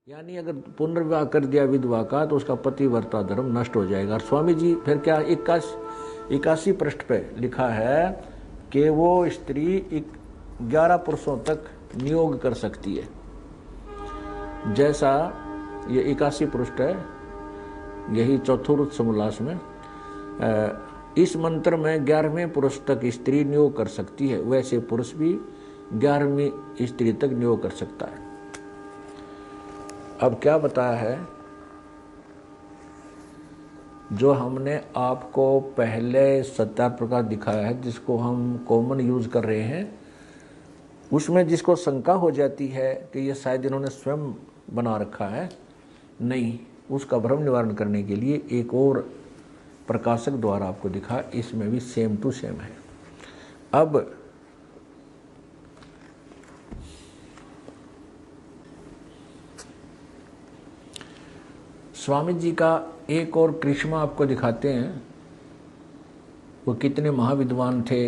यानी अगर पुनर्विवाह कर दिया विधवा का तो उसका पतिव्रता धर्म नष्ट हो जाएगा। और स्वामी जी फिर क्या 81 पृष्ठ पे लिखा है कि वो स्त्री 11 पुरुषों तक नियोग कर सकती है। जैसा ये 81 पृष्ठ है, यही चतुर्थ समोल्लास में इस मंत्र में 11वें पुरुष तक स्त्री नियोग कर सकती है, वैसे पुरुष भी 11वीं स्त्री तक नियोग कर सकता है। अब क्या बताया है, जो हमने आपको पहले सत्यार प्रकार दिखाया है जिसको हम कॉमन यूज कर रहे हैं, उसमें जिसको शंका हो जाती है कि ये शायद इन्होंने स्वयं बना रखा है, नहीं, उसका भ्रम निवारण करने के लिए एक और प्रकाशक द्वारा आपको दिखा, इसमें भी सेम टू सेम है। अब स्वामी जी का एक और करिश्मा आपको दिखाते हैं, वो कितने महाविद्वान थे,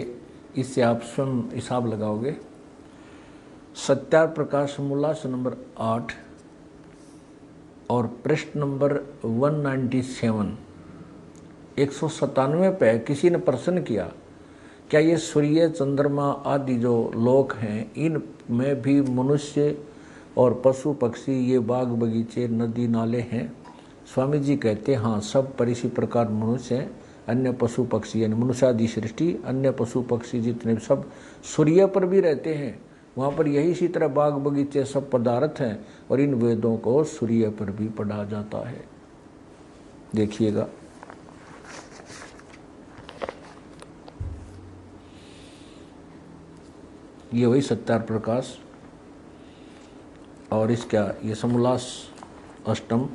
इससे आप स्वयं हिसाब लगाओगे। सत्यार प्रकाश समोल्लास नंबर 8 और पृष्ठ नंबर 197 197 पे किसी ने प्रश्न किया, क्या ये सूर्य चंद्रमा आदि जो लोक हैं, इन में भी मनुष्य और पशु पक्षी, ये बाग बगीचे नदी नाले हैं? स्वामी जी कहते हैं हाँ, सब पर इसी प्रकार मनुष्य हैं, अन्य पशु पक्षी यानी मनुष्यादि सृष्टि, अन्य पशु पक्षी जितने सब सूर्य पर भी रहते हैं, वहाँ पर यही इसी तरह बाग बगीचे सब पदार्थ हैं, और इन वेदों को सूर्य पर भी पढ़ा जाता है। देखिएगा, ये वही सत्यार प्रकाश और इसका ये समोल्लास अष्टम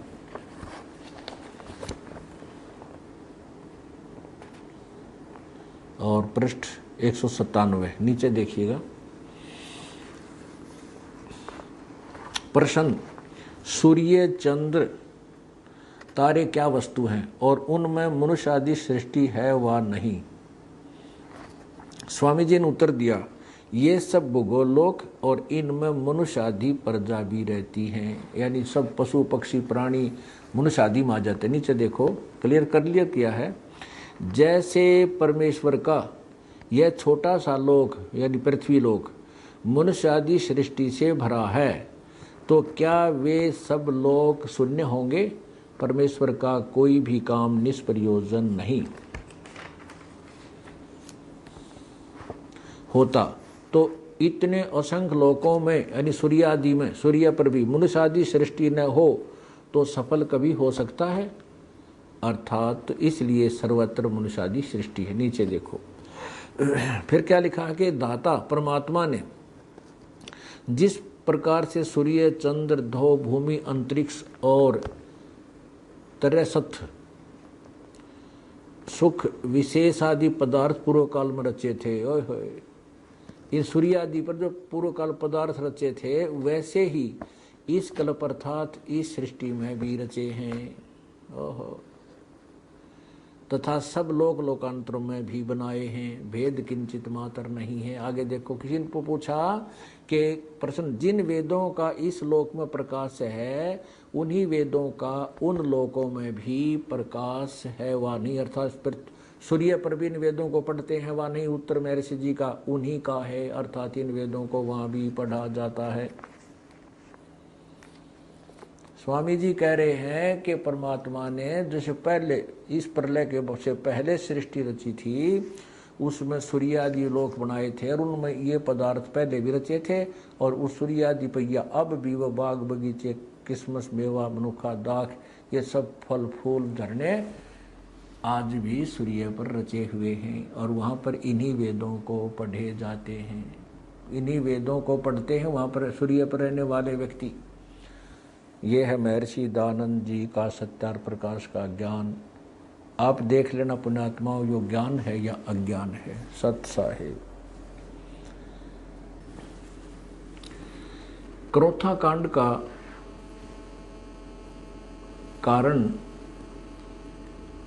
और पृष्ठ 197 नीचे देखिएगा। प्रश्न, सूर्य चंद्र तारे क्या वस्तु हैं और उनमें मनुष्य आदि सृष्टि है वा नहीं? स्वामी जी ने उत्तर दिया, ये सब भूगोलोक और इनमें मनुष्य आदि प्रजा भी रहती हैं, यानी सब पशु पक्षी प्राणी मनुष्य आदि में आ जाते। नीचे देखो, क्लियर किया है। जैसे परमेश्वर का यह छोटा सा लोक यानी पृथ्वी लोक मनुष्य आदि सृष्टि से भरा है, तो क्या वे सब लोक शून्य होंगे? परमेश्वर का कोई भी काम निष्प्रयोजन नहीं होता, तो इतने असंख्य लोकों में यानी सूर्य आदि में, सूर्य पर भी मनुष्य आदि सृष्टि न हो तो सफल कभी हो सकता है? अर्थात तो इसलिए सर्वत्र मनुष्य आदि सृष्टि है। नीचे देखो, फिर क्या लिखा है कि दाता परमात्मा ने जिस प्रकार से सूर्य चंद्र धो भूमि अंतरिक्ष और तरसथ सुख विशेष आदि पदार्थ पूर्व काल में रचे थे, ओए होए, इन सूर्य आदि पर जो पूर्व काल पदार्थ रचे थे, वैसे ही इस कल्प अर्थात इस सृष्टि में भी रचे हैं। ओहो, तथा सब लोक लोकांतरों में भी बनाए हैं, भेद किंचित मात्र नहीं है। आगे देखो, किसी ने पूछा कि प्रश्न, जिन वेदों का इस लोक में प्रकाश है, उन्हीं वेदों का उन लोकों में भी प्रकाश है वा नहीं? अर्थात सूर्य पर भी इन वेदों को पढ़ते हैं वा नहीं? उत्तर में ऋषि जी का उन्हीं का है, अर्थात इन वेदों को वहाँ भी पढ़ा जाता है। स्वामी जी कह रहे हैं कि परमात्मा ने जैसे पहले इस प्रलय के से पहले सृष्टि रची थी, उसमें सूर्य आदि लोक बनाए थे और उनमें ये पदार्थ पहले भी रचे थे, और उस सूर्य आदि पर या अब भी वह बाग बगीचे किस्मस मेवा मनुखा दाख ये सब फल फूल झरने आज भी सूर्य पर रचे हुए हैं, और वहाँ पर इन्हीं वेदों को पढ़े जाते हैं। इन्हीं वेदों को पढ़ते हैं वहाँ पर सूर्य पर रहने वाले व्यक्ति। ये है महर्षि दयानंद जी का सत्यार प्रकाश का ज्ञान। आप देख लेना पुण्यात्माओं, यो ज्ञान है या अज्ञान है। सत साहेब, क्रोथा कांड का कारण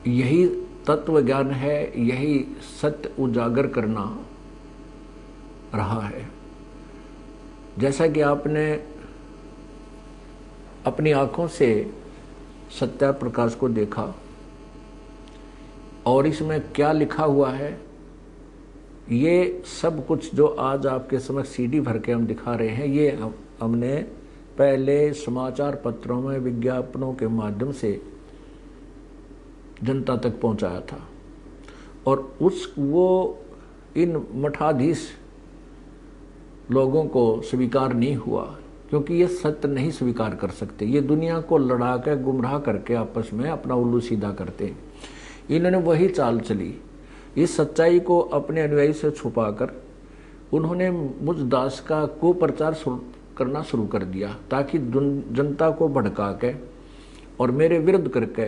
यही तत्व ज्ञान है, यही सत्य उजागर करना रहा है। जैसा कि आपने अपनी आंखों से सत्या प्रकाश को देखा और इसमें क्या लिखा हुआ है, ये सब कुछ जो आज आपके समक्ष सीडी भर के हम दिखा रहे हैं, ये हमने पहले समाचार पत्रों में विज्ञापनों के माध्यम से जनता तक पहुंचाया था। और वो इन मठाधीश लोगों को स्वीकार नहीं हुआ, क्योंकि ये सत्य नहीं स्वीकार कर सकते। ये दुनिया को लड़ा के गुमराह करके आपस में अपना उल्लू सीधा करते हैं। इन्होंने वही चाल चली। इस सच्चाई को अपने अनुयायी से छुपाकर उन्होंने मुझ दास का कुप्रचार करना शुरू कर दिया, ताकि जनता को भड़का के और मेरे विरुद्ध करके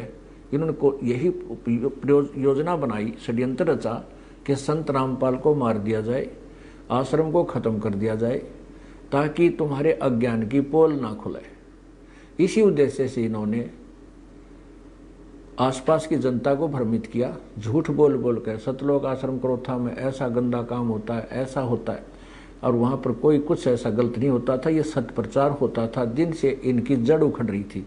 इन्होंने को यही योजना बनाई, षड्यंत्र रचा कि संत रामपाल को मार दिया जाए, आश्रम को खत्म कर दिया जाए, ताकि तुम्हारे अज्ञान की पोल ना खुले। इसी उद्देश्य से इन्होंने आसपास की जनता को भ्रमित किया, झूठ बोल बोल कर सतलोक आश्रम करोथा में ऐसा गंदा काम होता है, ऐसा होता है, और वहाँ पर कोई कुछ ऐसा गलत नहीं होता था। ये सत्य प्रचार होता था, दिन से इनकी जड़ उखड़ रही थी,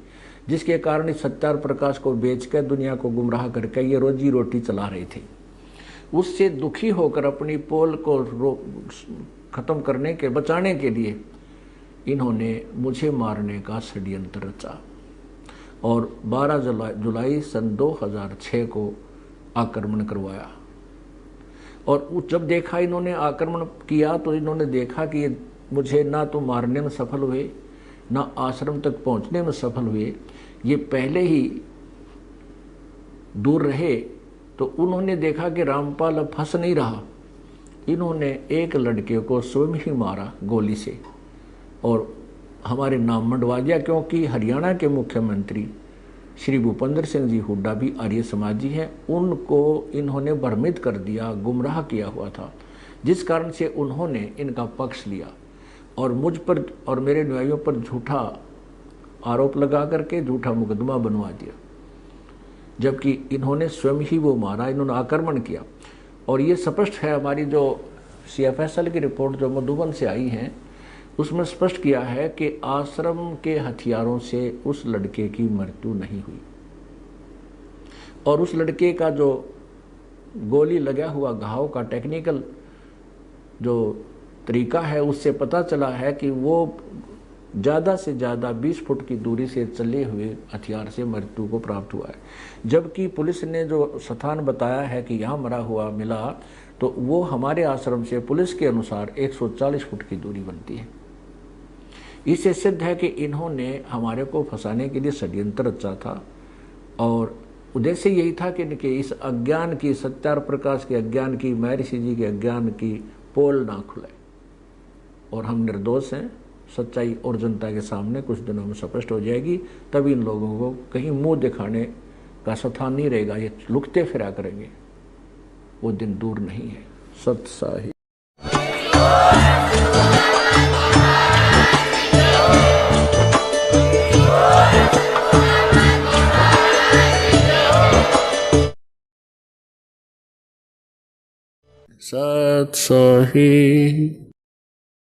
जिसके कारण इस सत्यार प्रकाश को बेच कर दुनिया को गुमराह करके ये रोजी रोटी चला रहे थे। उससे दुखी होकर अपनी पोल को खत्म करने के बचाने के लिए इन्होंने मुझे मारने का षड्यंत्र रचा और 12 जुलाई सन 2006 को आक्रमण करवाया। और जब देखा इन्होंने आक्रमण किया तो इन्होंने देखा कि ये मुझे ना तो मारने में सफल हुए, ना आश्रम तक पहुंचने में सफल हुए, ये पहले ही दूर रहे। तो उन्होंने देखा कि रामपाल अब फंस नहीं रहा। इन्होंने एक लड़के को स्वयं ही मारा गोली से और हमारे नाम मंडवा दिया, क्योंकि हरियाणा के मुख्यमंत्री श्री भूपेंद्र सिंह जी हुड्डा भी आर्य समाजी हैं। उनको इन्होंने भ्रमित कर दिया, गुमराह किया हुआ था, जिस कारण से उन्होंने इनका पक्ष लिया और मुझ पर और मेरे न्यायियों पर झूठा आरोप लगा करके झूठा मुकदमा बनवा दिया, जबकि इन्होंने स्वयं ही वो मारा, इन्होंने आक्रमण किया। और ये स्पष्ट है, हमारी जो CFSL की रिपोर्ट जो मधुबन से आई है उसमें स्पष्ट किया है कि आश्रम के हथियारों से उस लड़के की मृत्यु नहीं हुई। और उस लड़के का जो गोली लगा हुआ घाव का टेक्निकल जो तरीका है, उससे पता चला है कि वो ज़्यादा से ज़्यादा 20 फुट की दूरी से चले हुए हथियार से मृत्यु को प्राप्त हुआ है। जबकि पुलिस ने जो स्थान बताया है कि यहाँ मरा हुआ मिला, तो वो हमारे आश्रम से पुलिस के अनुसार 140 फुट की दूरी बनती है। इससे सिद्ध है कि इन्होंने हमारे को फंसाने के लिए षड्यंत्र रचा था और उद्देश्य यही था कि इस अज्ञान की, सत्यार प्रकाश के अज्ञान की, महर्षि जी के अज्ञान की पोल ना खुले। और हम निर्दोष हैं। सच्चाई और जनता के सामने कुछ दिनों में स्पष्ट हो जाएगी, तभी इन लोगों को कहीं मुंह दिखाने का स्थान नहीं रहेगा, ये लुकते फिरा करेंगे। वो दिन दूर नहीं है। सत साहिब। सत साहिब।